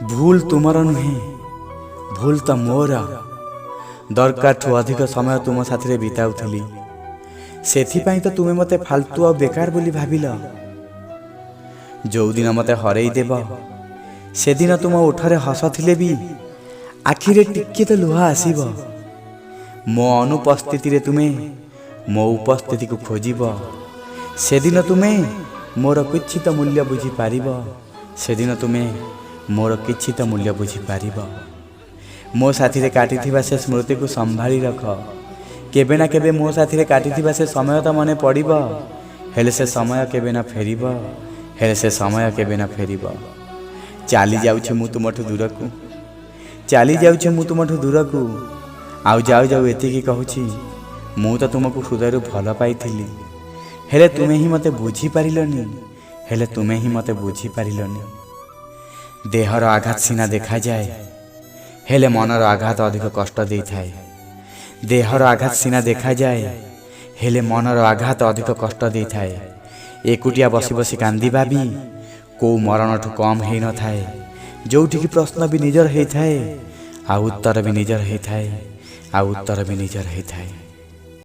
भूल तुमर नुहे भूल तो मोर दरकार ठू अधिक समय तुम साथी बिताऊली से तुमे मते फालतू आ बेकार बोली भाविल। जो दिन मते हरई देव से दिन तुम ओठरे हस थिले भी आखिरे टिके तो लुह आसीब। मो अनुपस्थिति रे तुमे मो उपस्थिति को खोजिब से दिन तुमे मोर किछि तो मूल्य बुझी पारिब। से दिन तुमे मोर किछि तो मूल्य बुझी पारिब। मो साथी रे काटिथिबा से स्मृति को संभाली रख। केबे ना केबे मो साथी रे काटिथिबा से समय तो मने पड़िब हेले से समय केबे ना फेरिब। हेले से समय केबे ना फेरिब। चाली जाउछि मु तुमठु दूर को चाली जाउछि मु तुमठु दूर को आउ जाउ जाउ एतिकी कहूछि मु तो तुमको हृदय भल पाइथिली हेले तुमे ही मते बुझी पारिलनी। हेले तुमे ही मते बुझी पारिलनी। देहर आघात सीना देखा जाए हेले मनर आघात अधिक कष्ट दे थाए। देहर आघात सीना देखा जाए हेले मनर आघात अधिक कष्ट दे थाए। एकुटिया बसी बसी कांदिबा भी को मरण ठू कम हे न थाए। जोठी की प्रश्न भी निजर हे थाए आ उत्तर भी निजर हे थाए आ उत्तर भी निजर हे थाए।